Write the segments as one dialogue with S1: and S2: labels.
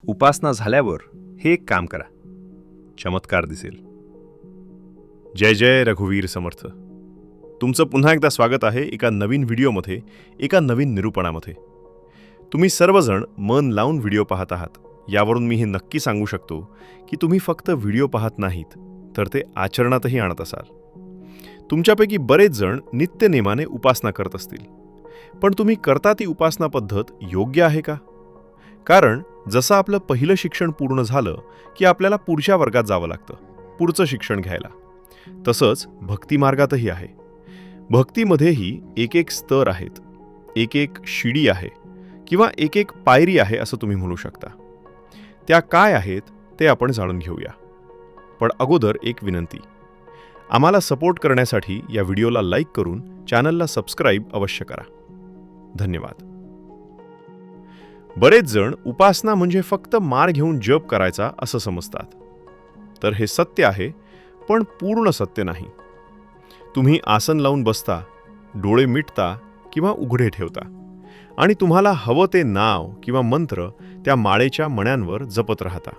S1: उपासना झाल्यावर हे एक काम करा, चमत्कार दिसेल. जय जय रघुवीर समर्थ. तुमचं पुन्हा एकदा स्वागत आहे एका नवीन व्हिडिओमध्ये, एका नवीन निरूपणामध्ये. तुम्ही सर्वजण मन लावून व्हिडिओ पाहत आहात. यावरून मी हे नक्की सांगू शकतो की तुम्ही फक्त व्हिडिओ पाहत नाहीत, तर ते आचरणातही आणत असाल. तुमच्यापैकी बरेच जण नित्यनेमाने उपासना करत असतील, पण तुम्ही करता ती उपासना पद्धत योग्य आहे का? कारण जसं आपलं पहिलं शिक्षण पूर्ण झालं की आपल्याला पुढच्या वर्गात जावं लागतं, पुढचं शिक्षण घ्यायला. तसंच भक्तिमार्गातही आहे. भक्तीमध्येही एक एक स्तर आहेत, एक एक शिडी आहे किंवा एक एक पायरी आहे असं तुम्ही म्हणू शकता. त्या काय आहेत ते आपण जाणून घेऊया. पण अगोदर एक विनंती, आम्हाला सपोर्ट करण्यासाठी या व्हिडिओला लाईक करून चॅनलला सबस्क्राईब अवश्य करा. धन्यवाद. बरेच जण उपासना म्हणजे फक्त मार घेऊन जप करायचा असं समजतात. तर हे सत्य आहे, पण पूर्ण सत्य नाही. तुम्ही आसन लावून बसता, डोळे मिटता किंवा उघडे ठेवता आणि तुम्हाला हवं ते नाव किंवा मंत्र त्या माळेच्या मण्यांवर जपत राहता.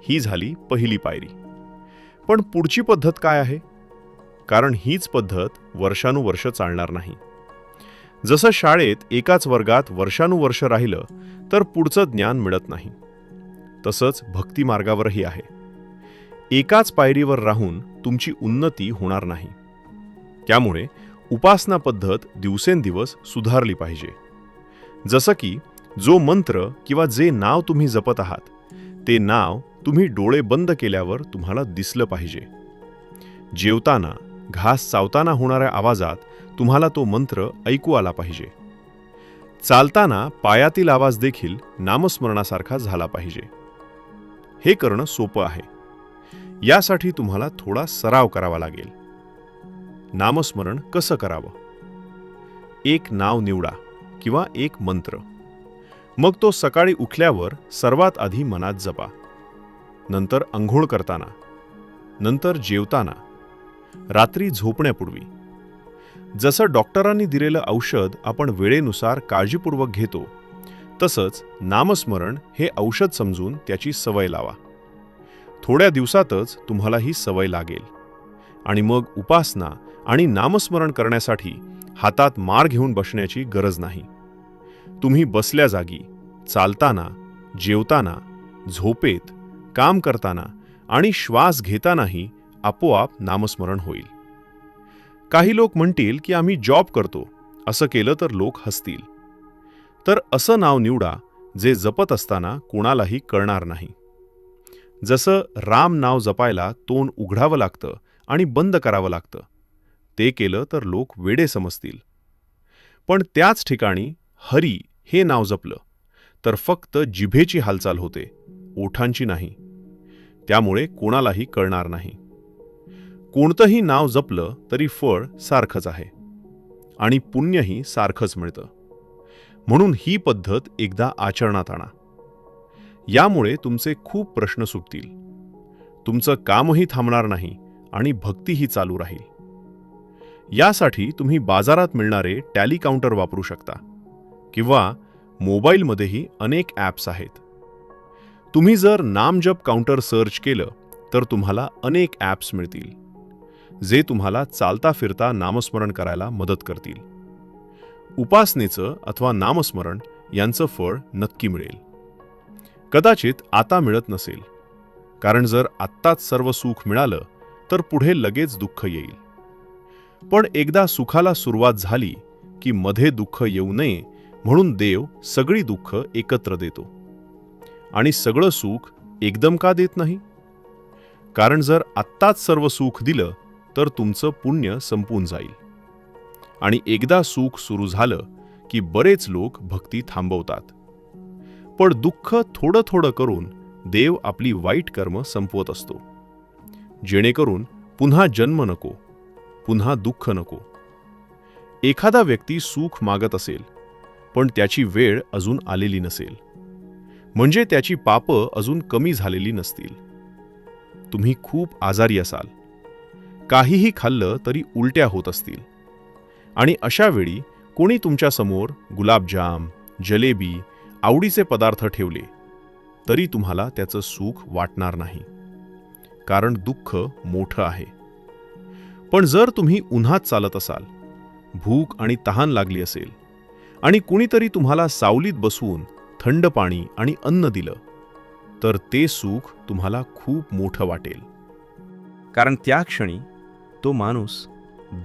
S1: ही झाली पहिली पायरी. पण पुढची पद्धत काय आहे? कारण हीच पद्धत वर्षानुवर्ष चालणार नाही. जसं शाळेत एकाच वर्गात वर्षानुवर्ष राहिलं तर पुढचं ज्ञान मिळत नाही, तसंच भक्तिमार्गावरही आहे. एकाच पायरीवर राहून तुमची उन्नती होणार नाही. त्यामुळे उपासना पद्धत दिवसेंदिवस सुधारली पाहिजे. जसं की जो मंत्र किंवा जे नाव तुम्ही जपत आहात, ते नाव तुम्ही डोळे बंद केल्यावर तुम्हाला दिसलं पाहिजे. जेवताना, घास चावताना होणाऱ्या आवाजात तुम्हाला तो मंत्र ऐकू आला पाहिजे. चालताना पायातील आवाज देखील नामस्मरणासारखा झाला पाहिजे. हे करणं सोपं आहे. यासाठी तुम्हाला थोडा सराव करावा लागेल. नामस्मरण कसं करावं? एक नाव निवडा किंवा एक मंत्र. मग तो सकाळी उठल्यावर सर्वात आधी मनात जपा. नंतर अंघोळ करताना, नंतर जेवताना, रात्री झोपण्यापूर्वी. जसं डॉक्टरांनी दिलेलं औषध आपण वेळेनुसार काळजीपूर्वक घेतो, तसंच नामस्मरण हे औषध समजून त्याची सवय लावा. थोड्या दिवसातच तुम्हाला ही सवय लागेल आणि मग उपासना आणि नामस्मरण करण्यासाठी हातात मार घेऊन बसण्याची गरज नाही. तुम्ही बसल्या जागी, चालताना, जेवताना, झोपेत, काम करताना आणि श्वास घेतानाही आपोआप नामस्मरण होईल. काही लोक म्हणतील की आम्ही जॉब करतो, असं केलं तर लोक हसतील. तर असं नाव निवडा जे जपत असताना कोणालाही कळणार नाही. जसं राम नाव जपायला तोंड उघडावं लागतं आणि बंद करावं लागतं, ते केलं तर लोक वेडे समजतील. पण त्याच ठिकाणी हरी हे नाव जपलं तर फक्त जिभेची हालचाल होते, ओठांची नाही. त्यामुळे कोणालाही कळणार नाही. कोणतंही नाव जपलं तरी फळ सारखंच आहे आणि पुण्यही सारखंच मिळतं. म्हणून ही पद्धत एकदा आचरणात आणा. यामुळे तुमचे खूप प्रश्न सुटतील. तुमचं कामही थांबणार नाही आणि भक्तीही चालू राहील. यासाठी तुम्ही बाजारात मिळणारे टॅली काउंटर वापरू शकता किंवा मोबाईलमध्येही अनेक ॲप्स आहेत. तुम्ही जर नामजप काउंटर सर्च केलं तर तुम्हाला अनेक ॲप्स मिळतील, जे तुम्हाला चालता फिरता नामस्मरण करायला मदत करतील. उपासनेचं अथवा नामस्मरण यांचं फळ नक्की मिळेल. कदाचित आता मिळत नसेल, कारण जर आत्ताच सर्व सुख मिळालं तर पुढे लगेच दुःख येईल. पण एकदा सुखाला सुरुवात झाली की मध्ये दुःख येऊ नये म्हणून देव सगळी दुःख एकत्र देतो. आणि सगळं सुख एकदम का देत नाही? कारण जर आत्ताच सर्व सुख दिलं तर तुमचं पुण्य संपून जाईल. आणि एकदा सुख सुरू झालं की बरेच लोक भक्ती थांबवतात. पण दुःख थोडं थोडं करून देव आपली वाईट कर्म संपवत असतो, जेणेकरून पुन्हा जन्म नको, पुन्हा दुःख नको. एखादा व्यक्ती सुख मागत असेल, पण त्याची वेळ अजून आलेली नसेल, म्हणजे त्याची पापं अजून कमी झालेली नसतील. तुम्ही खूप आजारी असाल, काहीही खाल्लं तरी उलट्या होत असतील, आणि अशा वेळी कोणी तुमच्यासमोर गुलाबजाम, जलेबी, आवडीचे पदार्थ ठेवले तरी तुम्हाला त्याचं सुख वाटणार नाही, कारण दुःख मोठं आहे. पण जर तुम्ही उन्हात चालत असाल, भूक आणि तहान लागली असेल आणि कुणीतरी तुम्हाला सावलीत बसवून थंड पाणी आणि अन्न दिलं, तर ते सुख तुम्हाला खूप मोठं वाटेल. कारण त्या क्षणी तो माणूस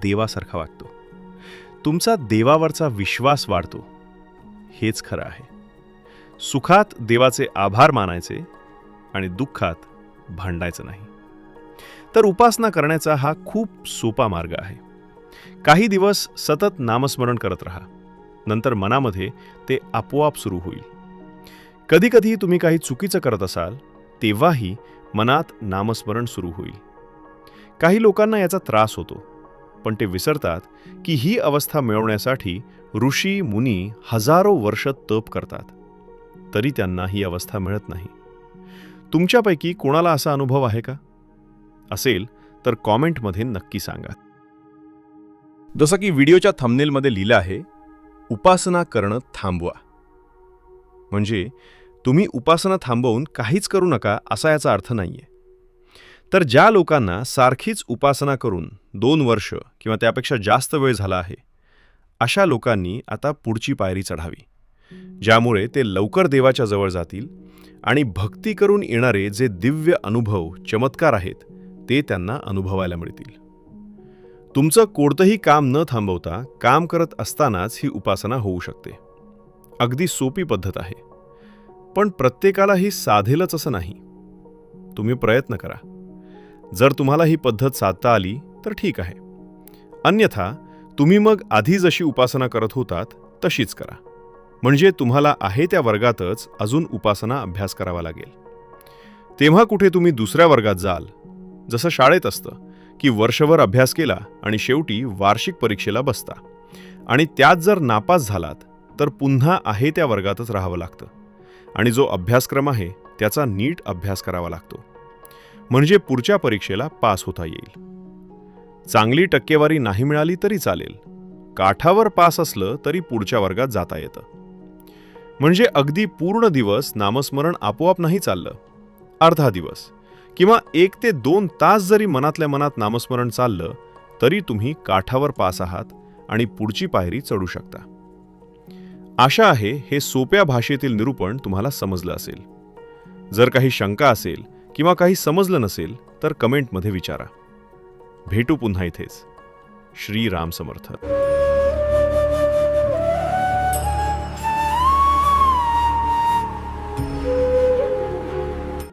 S1: देवासारखा वागतो. तुमचा देवावरचा विश्वास वाढतो. हेच खरं आहे. सुखात देवाचे आभार मानायचे आणि दुःखात भांडायचं नाही. तर उपासना करण्याचा हा खूप सोपा मार्ग आहे. काही दिवस सतत नामस्मरण करत राहा. नंतर मनामध्ये ते आपोआप सुरू होईल. कधीकधी तुम्ही काही चुकीचं करत असाल, तेव्हाही मनात नामस्मरण सुरू होईल. काही लोकांना याचा त्रास होतो, पण ते विसरतात की ही अवस्था मिळवण्यासाठी ऋषी मुनी हजारो वर्ष तप करतात, तरी त्यांना ही अवस्था मिळत नाही. तुमच्यापैकी कोणाला असा अनुभव आहे का? असेल तर कॉमेंटमध्ये नक्की सांगा. जसं की व्हिडिओच्या थंबनेलमध्ये लिहिलं आहे, उपासना करणं थांबवा. म्हणजे तुम्ही उपासना थांबवून काहीच करू नका असा याचा अर्थ नाहीये. तर ज्या लोकांना सारखीच उपासना करून 2 वर्ष किंवा त्यापेक्षा जास्त वेळ झाला आहे, अशा लोकांनी आता पुढची पायरी चढावी, ज्यामुळे ते लवकर देवाच्या जवळ जातील आणि भक्ती करून येणारे जे दिव्य अनुभव, चमत्कार आहेत, ते त्यांना अनुभवायला मिळतील. तुमचं कोणतंही काम न थांबवता काम करत असतानाच ही उपासना होऊ शकते. अगदी सोपी पद्धत आहे, पण प्रत्येकाला ही साधेलच असं नाही. तुम्ही प्रयत्न करा. जर तुम्हाला ही पद्धत साधता आली तर ठीक आहे. अन्यथा तुम्ही मग आधी जशी उपासना करत होतात तशीच करा. म्हणजे तुम्हाला आहे त्या वर्गातच अजून उपासना अभ्यास करावा लागेल. तेव्हा कुठे तुम्ही दुसऱ्या वर्गात जाल. जसं शाळेत असतं की वर्षभर अभ्यास केला आणि शेवटी वार्षिक परीक्षेला बसता, आणि त्यात जर नापास झालात तर पुन्हा आहे त्या वर्गातच राहावं लागतं आणि जो अभ्यासक्रम आहे त्याचा नीट अभ्यास करावा लागतो, म्हणजे पुढच्या परीक्षेला पास होता येईल. चांगली टक्केवारी नाही मिळाली तरी चालेल, काठावर पास असलं तरी पुढच्या वर्गात जाता येतं. म्हणजे अगदी पूर्ण दिवस नामस्मरण आपोआप नाही चाललं. अर्धा दिवस किंवा 1 ते 2 तास जरी मनातल्या मनात नामस्मरण चाललं तरी तुम्ही काठावर पास आहात आणि पुढची पायरी चढू शकता. आशा आहे हे सोप्या भाषेतील निरूपण तुम्हाला समजलं असेल. जर काही शंका असेल किंवा काही समजलं नसेल तर कमेंटमध्ये विचारा. भेटू पुन्हा इथेच. श्री राम समर्थ.